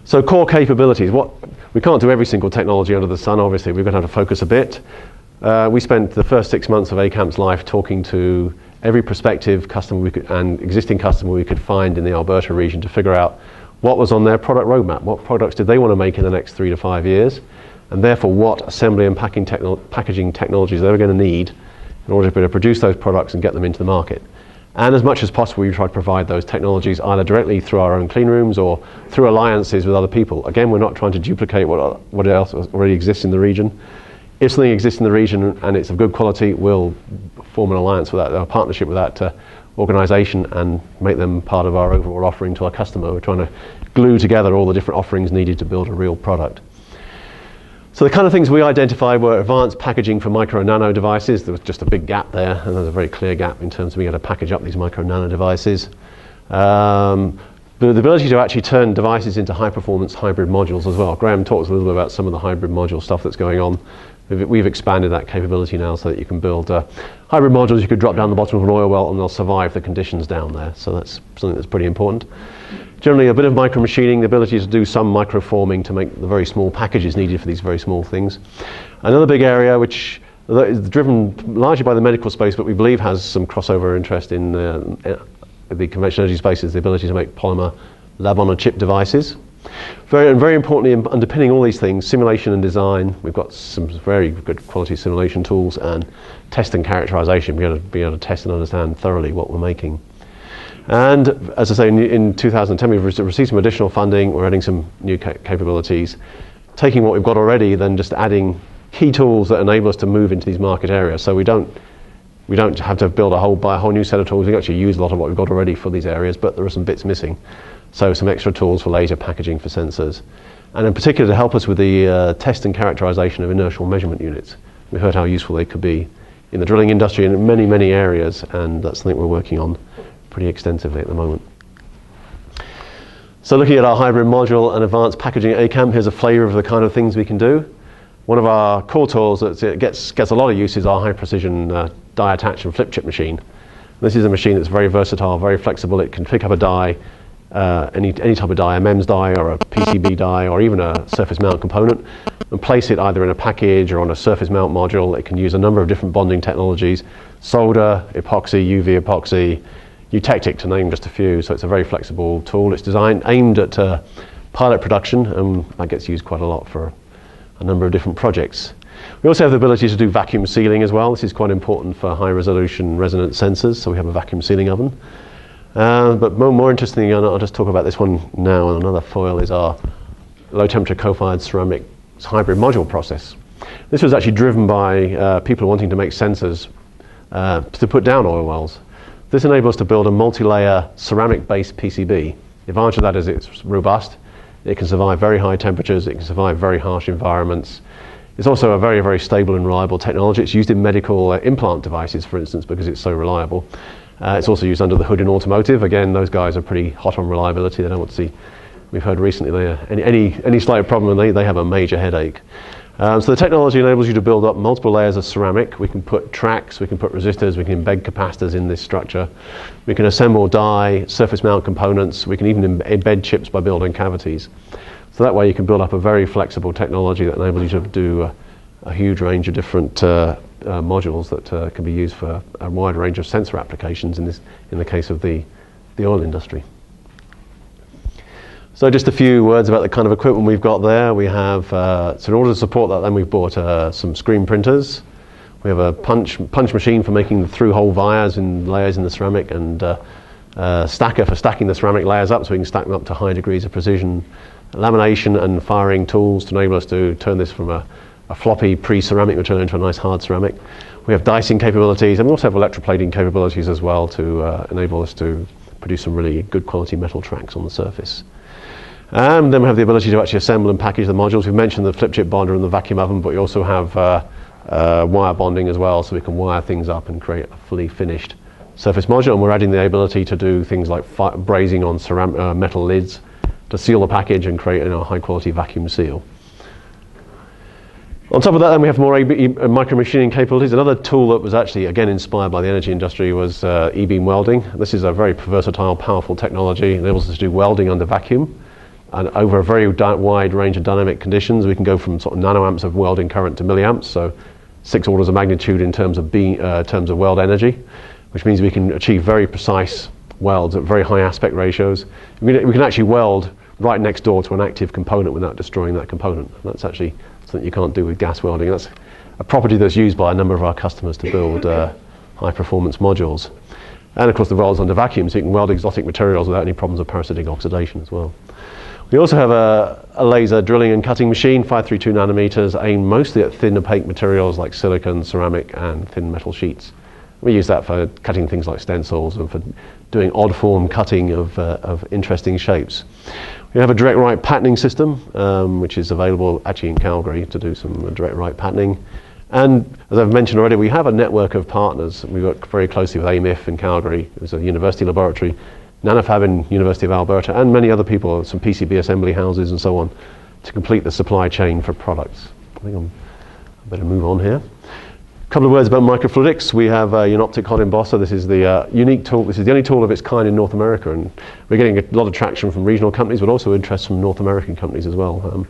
So core capabilities. We can't do every single technology under the sun, obviously. We're going to have to focus a bit. We spent the first 6 months of ACAMP's life talking to every prospective customer and existing customer we could find in the Alberta region to figure out what was on their product roadmap, what products did they want to make in the next 3 to 5 years, and therefore what assembly and packaging technologies they were going to need in order to be able to produce those products and get them into the market. And as much as possible, we try to provide those technologies either directly through our own clean rooms or through alliances with other people. Again, we're not trying to duplicate what else already exists in the region. If something exists in the region and it's of good quality, we'll form an alliance with that, a partnership with that organisation and make them part of our overall offering to our customer. We're trying to glue together all the different offerings needed to build a real product. So the kind of things we identified were advanced packaging for micro and nano devices. There was just a big gap there, and there's a very clear gap in terms of being able to package up these micro and nano devices. The ability to actually turn devices into high-performance hybrid modules as well. Graham talks a little bit about some of the hybrid module stuff that's going on. We've expanded that capability now so that you can build hybrid modules you could drop down the bottom of an oil well and they'll survive the conditions down there. So that's something that's pretty important. Generally, a bit of micro machining, the ability to do some microforming to make the very small packages needed for these very small things. Another big area which is driven largely by the medical space, but we believe has some crossover interest in the conventional energy space, is the ability to make polymer lab-on-a-chip devices. Very importantly, underpinning all these things, simulation and design. We've got some very good quality simulation tools and test and characterization, be able to test and understand thoroughly what we're making. And as I say, in 2010 we've received some additional funding. We're adding some new capabilities, taking what we've got already, then just adding key tools that enable us to move into these market areas. So we don't have to buy a whole new set of tools. We actually use a lot of what we've got already for these areas, but there are some bits missing. So some extra tools for laser packaging for sensors, and in particular to help us with the test and characterization of inertial measurement units. We heard how useful they could be in the drilling industry and in many areas, and that's something we're working on pretty extensively at the moment. So looking at our hybrid module and advanced packaging at ACAMP, here's a flavour of the kind of things we can do. One of our core tools that gets a lot of use is our high precision die attach and flip chip machine. This is a machine that's very versatile, very flexible. It can pick up a die, any type of die, a MEMS die or a PCB die or even a surface mount component, and place it either in a package or on a surface mount module. It can use a number of different bonding technologies, solder, epoxy, UV epoxy, eutectic to name just a few. So it's a very flexible tool. It's aimed at pilot production, and that gets used quite a lot for a number of different projects. We also have the ability to do vacuum sealing as well. This is quite important for high resolution resonance sensors, so we have a vacuum sealing oven. But more interestingly, and I'll just talk about this one now, and another foil is our low temperature co-fired ceramic hybrid module process. This was actually driven by people wanting to make sensors to put down oil wells. This enables us to build a multi-layer ceramic-based PCB. The advantage of that is it's robust. It can survive very high temperatures. It can survive very harsh environments. It's also a very stable and reliable technology. It's used in medical implant devices, for instance, because it's so reliable. It's also used under the hood in automotive. Again, those guys are pretty hot on reliability. They don't want to see. We've heard recently any slight problem and they have a major headache. So the technology enables you to build up multiple layers of ceramic. We can put tracks, we can put resistors, we can embed capacitors in this structure. We can assemble die, surface mount components. We can even embed chips by building cavities. So that way you can build up a very flexible technology that enables you to do a huge range of different modules that can be used for a wide range of sensor applications in the case of the oil industry. So just a few words about the kind of equipment we've got there. We have, so in order to support that, then we've bought some screen printers. We have a punch machine for making the through-hole vias in layers in the ceramic, and stacker for stacking the ceramic layers up so we can stack them up to high degrees of precision. Lamination and firing tools to enable us to turn this from a floppy pre-ceramic material into a nice hard ceramic. We have dicing capabilities, and we also have electroplating capabilities as well to enable us to produce some really good quality metal tracks on the surface. And then we have the ability to actually assemble and package the modules. We've mentioned the flip chip bonder and the vacuum oven, but we also have wire bonding as well, so we can wire things up and create a fully finished surface module. And we're adding the ability to do things like brazing on metal lids to seal the package and create a high quality vacuum seal. On top of that, then we have more micro machining capabilities. Another tool that was actually again inspired by the energy industry was e-beam welding. This is a very versatile, powerful technology. It enables us to do welding under vacuum. and over a very wide range of dynamic conditions. We can go from sort of nanoamps of welding current to milliamps, so 6 orders of magnitude in terms of weld energy, which means we can achieve very precise welds at very high aspect ratios. We can actually weld right next door to an active component without destroying that component. That's actually something you can't do with gas welding. That's a property that's used by a number of our customers to build high performance modules. And of course the weld's under vacuum, so you can weld exotic materials without any problems of parasitic oxidation as well. We also have a laser drilling and cutting machine, 532 nanometers, aimed mostly at thin opaque materials like silicon, ceramic and thin metal sheets. We use that for cutting things like stencils and for doing odd form cutting of interesting shapes. We have a direct write patterning system, which is available actually in Calgary to do some direct write patterning. And as I've mentioned already, we have a network of partners. We work very closely with AMIF in Calgary, it's a university laboratory, Nanofab in University of Alberta, and many other people, some PCB assembly houses and so on, to complete the supply chain for products. I think I better move on here. A couple of words about microfluidics. We have a Unoptic hot embosser. This is the unique tool. This is the only tool of its kind in North America, and we're getting a lot of traction from regional companies, but also interest from North American companies as well.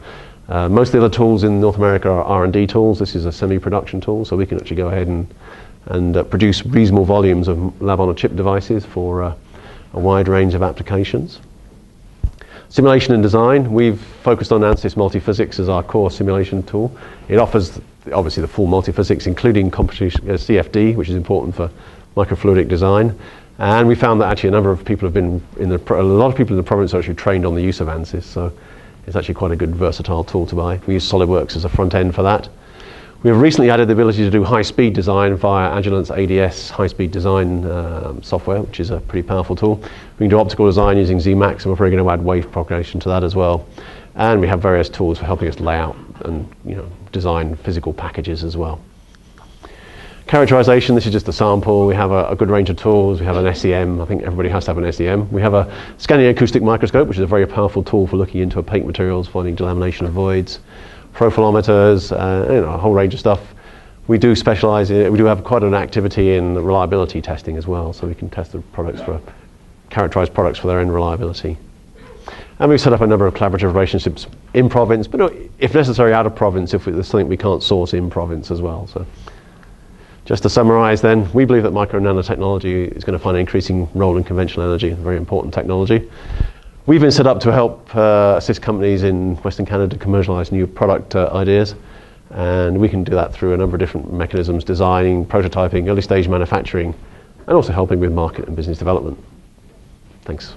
Most of the other tools in North America are R&D tools. This is a semi-production tool, so we can actually go ahead and produce reasonable volumes of lab-on-a-chip devices for a wide range of applications. Simulation and design. We've focused on ANSYS Multiphysics as our core simulation tool. It offers obviously the full multiphysics, including competition CFD, which is important for microfluidic design. And we found that actually a number of people have been a lot of people in the province are actually trained on the use of ANSYS, so it's actually quite a good versatile tool to buy. We use SolidWorks as a front end for that. We have recently added the ability to do high-speed design via Agilent's ADS high-speed design software, which is a pretty powerful tool. We can do optical design using ZMAX, and we're probably going to add wave propagation to that as well. And we have various tools for helping us lay out and design physical packages as well. Characterization, this is just a sample. We have a good range of tools. We have an SEM. I think everybody has to have an SEM. We have a scanning acoustic microscope, which is a very powerful tool for looking into opaque materials, finding delamination of voids. Profilometers, a whole range of stuff. We do specialize in it. We do have quite an activity in reliability testing as well, so we can test the products characterize products for their own reliability. And we've set up a number of collaborative relationships in province, but if necessary out of province, if there's something we can't source in province as well. So, just to summarize then, we believe that micro and nanotechnology is going to find an increasing role in conventional energy, a very important technology. We've been set up to help assist companies in Western Canada to commercialize new product ideas, and we can do that through a number of different mechanisms: designing, prototyping, early stage manufacturing, and also helping with market and business development. Thanks.